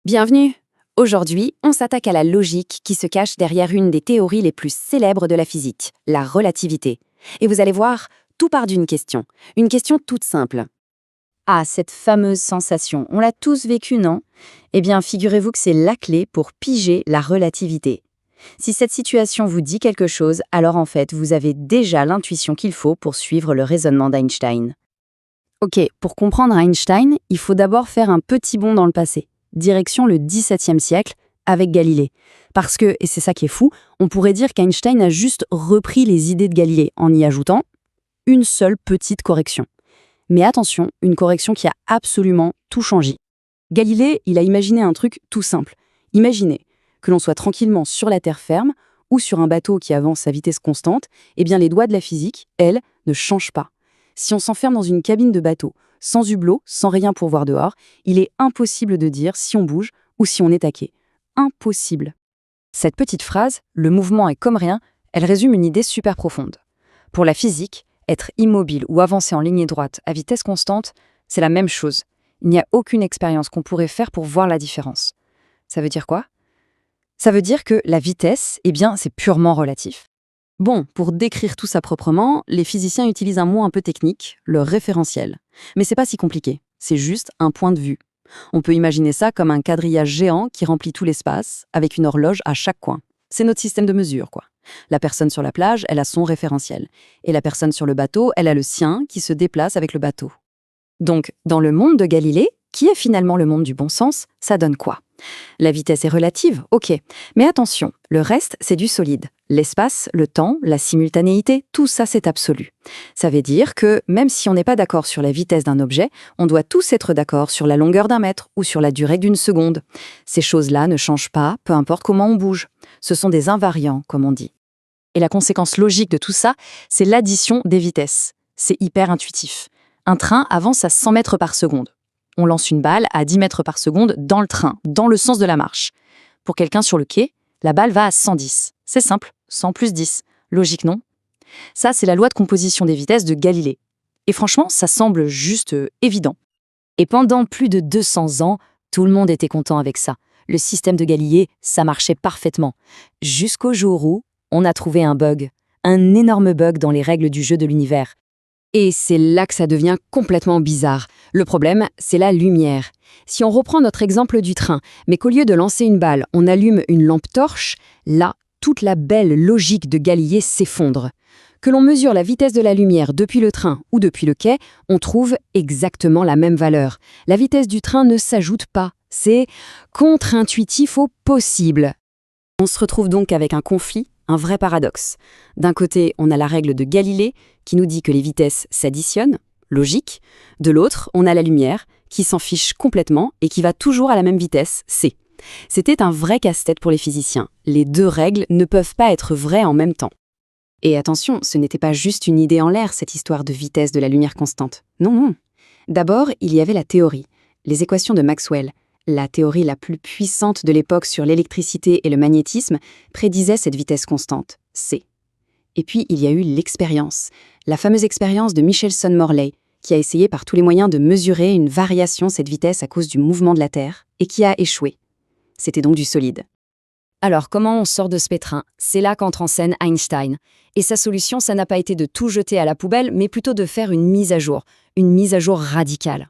Bienvenue! Aujourd'hui, on s'attaque à la logique qui se cache derrière une des théories les plus célèbres de la physique, la relativité. Et vous allez voir, tout part d'une question. Une question toute simple. Ah, cette fameuse sensation, on l'a tous vécue, non? Eh bien, figurez-vous que c'est la clé pour piger la relativité. Si cette situation vous dit quelque chose, alors en fait, vous avez déjà l'intuition qu'il faut pour suivre le raisonnement d'Einstein. Ok, pour comprendre Einstein, il faut d'abord faire un petit bond dans le passé. Direction le XVIIe siècle, avec Galilée. Parce que, et c'est ça qui est fou, on pourrait dire qu'Einstein a juste repris les idées de Galilée en y ajoutant une seule petite correction. Mais attention, une correction qui a absolument tout changé. Galilée, il a imaginé un truc tout simple. Imaginez que l'on soit tranquillement sur la terre ferme ou sur un bateau qui avance à vitesse constante, eh bien les lois de la physique, elles, ne changent pas. Si on s'enferme dans une cabine de bateau, sans hublot, sans rien pour voir dehors, il est impossible de dire si on bouge ou si on est taqué. Impossible. Cette petite phrase, le mouvement est comme rien, elle résume une idée super profonde. Pour la physique, être immobile ou avancer en ligne droite à vitesse constante, c'est la même chose. Il n'y a aucune expérience qu'on pourrait faire pour voir la différence. Ça veut dire quoi? Ça veut dire que la vitesse, eh bien, c'est purement relatif. Bon, pour décrire tout ça proprement, les physiciens utilisent un mot un peu technique, le référentiel. Mais c'est pas si compliqué, c'est juste un point de vue. On peut imaginer ça comme un quadrillage géant qui remplit tout l'espace, avec une horloge à chaque coin. C'est notre système de mesure, quoi. La personne sur la plage, elle a son référentiel. Et la personne sur le bateau, elle a le sien qui se déplace avec le bateau. Donc, dans le monde de Galilée, qui est finalement le monde du bon sens, ça donne quoi? La vitesse est relative, ok. Mais attention, le reste, c'est du solide. L'espace, le temps, la simultanéité, tout ça, c'est absolu. Ça veut dire que, même si on n'est pas d'accord sur la vitesse d'un objet, on doit tous être d'accord sur la longueur d'un mètre ou sur la durée d'une seconde. Ces choses-là ne changent pas, peu importe comment on bouge. Ce sont des invariants, comme on dit. Et la conséquence logique de tout ça, c'est l'addition des vitesses. C'est hyper intuitif. Un train avance à 100 mètres par seconde. On lance une balle à 10 mètres par seconde dans le train, dans le sens de la marche. Pour quelqu'un sur le quai, la balle va à 110. C'est simple, 100 plus 10. Logique, non? Ça, c'est la loi de composition des vitesses de Galilée. Et franchement, ça semble juste évident. Et pendant plus de 200 ans, tout le monde était content avec ça. Le système de Galilée, ça marchait parfaitement. Jusqu'au jour où on a trouvé un bug. Un énorme bug dans les règles du jeu de l'univers. Et c'est là que ça devient complètement bizarre. Le problème, c'est la lumière. Si on reprend notre exemple du train, mais qu'au lieu de lancer une balle, on allume une lampe torche, là, toute la belle logique de Galilée s'effondre. Que l'on mesure la vitesse de la lumière depuis le train ou depuis le quai, on trouve exactement la même valeur. La vitesse du train ne s'ajoute pas. C'est contre-intuitif au possible. On se retrouve donc avec un conflit, un vrai paradoxe. D'un côté, on a la règle de Galilée qui nous dit que les vitesses s'additionnent, logique. De l'autre, on a la lumière qui s'en fiche complètement et qui va toujours à la même vitesse, c. C'était un vrai casse-tête pour les physiciens. Les deux règles ne peuvent pas être vraies en même temps. Et attention, ce n'était pas juste une idée en l'air, cette histoire de vitesse de la lumière constante. Non, non. D'abord, il y avait la théorie, les équations de Maxwell. La théorie la plus puissante de l'époque sur l'électricité et le magnétisme prédisait cette vitesse constante, c. Et puis, il y a eu l'expérience, la fameuse expérience de Michelson-Morley, qui a essayé par tous les moyens de mesurer une variation de cette vitesse à cause du mouvement de la Terre, et qui a échoué. C'était donc du solide. Alors, comment on sort de ce pétrin? C'est là qu'entre en scène Einstein. Et sa solution, ça n'a pas été de tout jeter à la poubelle, mais plutôt de faire une mise à jour radicale.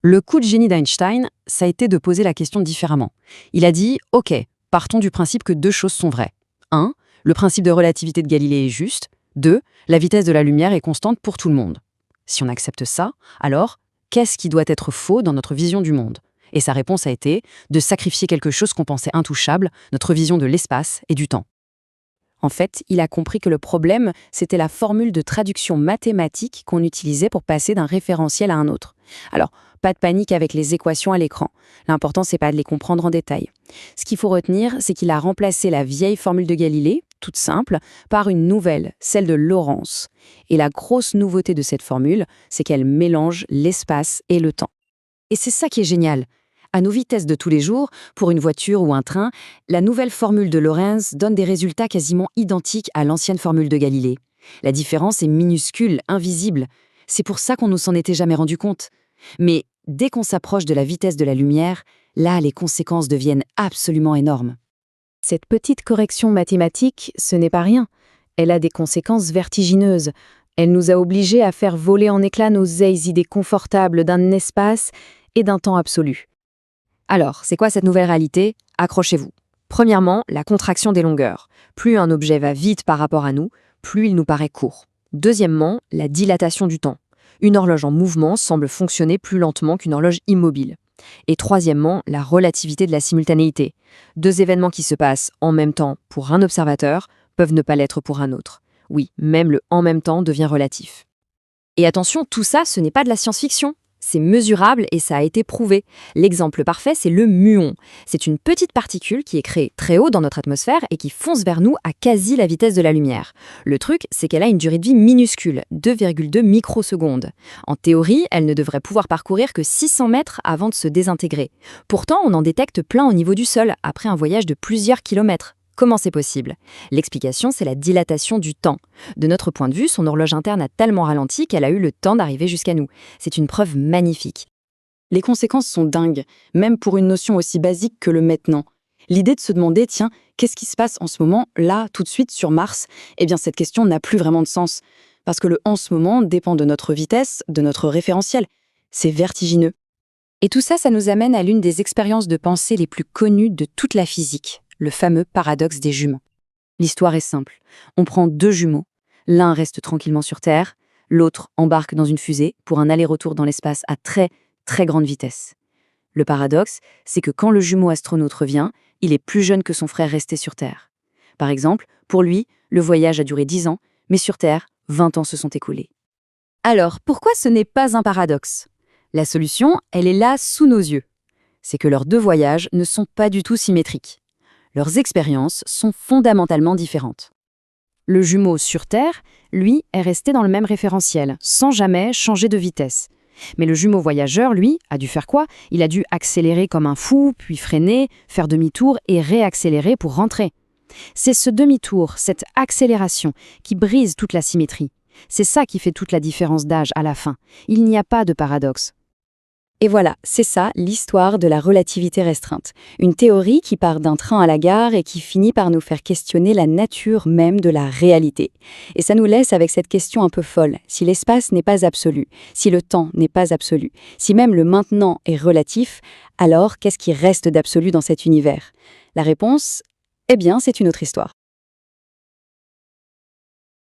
Le coup de génie d'Einstein, ça a été de poser la question différemment. Il a dit « Ok, partons du principe que deux choses sont vraies. 1. Le principe de relativité de Galilée est juste. 2. La vitesse de la lumière est constante pour tout le monde. Si on accepte ça, alors, qu'est-ce qui doit être faux dans notre vision du monde ?» Et sa réponse a été de sacrifier quelque chose qu'on pensait intouchable, notre vision de l'espace et du temps. En fait, il a compris que le problème, c'était la formule de traduction mathématique qu'on utilisait pour passer d'un référentiel à un autre. Alors, pas de panique avec les équations à l'écran. L'important, c'est pas de les comprendre en détail. Ce qu'il faut retenir, c'est qu'il a remplacé la vieille formule de Galilée, toute simple, par une nouvelle, celle de Lorentz. Et la grosse nouveauté de cette formule, c'est qu'elle mélange l'espace et le temps. Et c'est ça qui est génial. À nos vitesses de tous les jours, pour une voiture ou un train, la nouvelle formule de Lorentz donne des résultats quasiment identiques à l'ancienne formule de Galilée. La différence est minuscule, invisible. C'est pour ça qu'on ne s'en était jamais rendu compte. Mais dès qu'on s'approche de la vitesse de la lumière, Là, les conséquences deviennent absolument énormes. Cette petite correction mathématique, ce n'est pas rien. Elle a des conséquences vertigineuses. Elle nous a obligés à faire voler en éclats nos vieilles idées confortables d'un espace et d'un temps absolu. Alors, c'est quoi cette nouvelle réalité? Accrochez-vous. Premièrement, la contraction des longueurs. Plus un objet va vite par rapport à nous, plus il nous paraît court. Deuxièmement, la dilatation du temps. Une horloge en mouvement semble fonctionner plus lentement qu'une horloge immobile. Et troisièmement, la relativité de la simultanéité. Deux événements qui se passent en même temps pour un observateur peuvent ne pas l'être pour un autre. Oui, même le « en même temps » devient relatif. Et attention, tout ça, ce n'est pas de la science-fiction. C'est mesurable et ça a été prouvé. L'exemple parfait, c'est le muon. C'est une petite particule qui est créée très haut dans notre atmosphère et qui fonce vers nous à quasi la vitesse de la lumière. Le truc, c'est qu'elle a une durée de vie minuscule, 2,2 microsecondes. En théorie, elle ne devrait pouvoir parcourir que 600 mètres avant de se désintégrer. Pourtant, on en détecte plein au niveau du sol, après un voyage de plusieurs kilomètres. Comment c'est possible? L'explication, c'est la dilatation du temps. De notre point de vue, son horloge interne a tellement ralenti qu'elle a eu le temps d'arriver jusqu'à nous. C'est une preuve magnifique. Les conséquences sont dingues, même pour une notion aussi basique que le maintenant. L'idée de se demander, tiens, qu'est-ce qui se passe en ce moment, là, tout de suite, sur Mars? Eh bien, cette question n'a plus vraiment de sens. Parce que le « en ce moment » dépend de notre vitesse, de notre référentiel. C'est vertigineux. Et tout ça, ça nous amène à l'une des expériences de pensée les plus connues de toute la physique, le fameux paradoxe des jumeaux. L'histoire est simple. On prend deux jumeaux. L'un reste tranquillement sur Terre, l'autre embarque dans une fusée pour un aller-retour dans l'espace à très, très grande vitesse. Le paradoxe, c'est que quand le jumeau astronaute revient, il est plus jeune que son frère resté sur Terre. Par exemple, pour lui, le voyage a duré 10 ans, mais sur Terre, 20 ans se sont écoulés. Alors, pourquoi ce n'est pas un paradoxe? La solution, elle est là sous nos yeux. C'est que leurs deux voyages ne sont pas du tout symétriques. Leurs expériences sont fondamentalement différentes. Le jumeau sur Terre, lui, est resté dans le même référentiel, sans jamais changer de vitesse. Mais le jumeau voyageur, lui, a dû faire quoi? Il a dû accélérer comme un fou, puis freiner, faire demi-tour et réaccélérer pour rentrer. C'est ce demi-tour, cette accélération, qui brise toute la symétrie. C'est ça qui fait toute la différence d'âge à la fin. Il n'y a pas de paradoxe. Et voilà, c'est ça l'histoire de la relativité restreinte. Une théorie qui part d'un train à la gare et qui finit par nous faire questionner la nature même de la réalité. Et ça nous laisse avec cette question un peu folle. Si l'espace n'est pas absolu, si le temps n'est pas absolu, si même le maintenant est relatif, alors qu'est-ce qui reste d'absolu dans cet univers? La réponse, eh bien, c'est une autre histoire.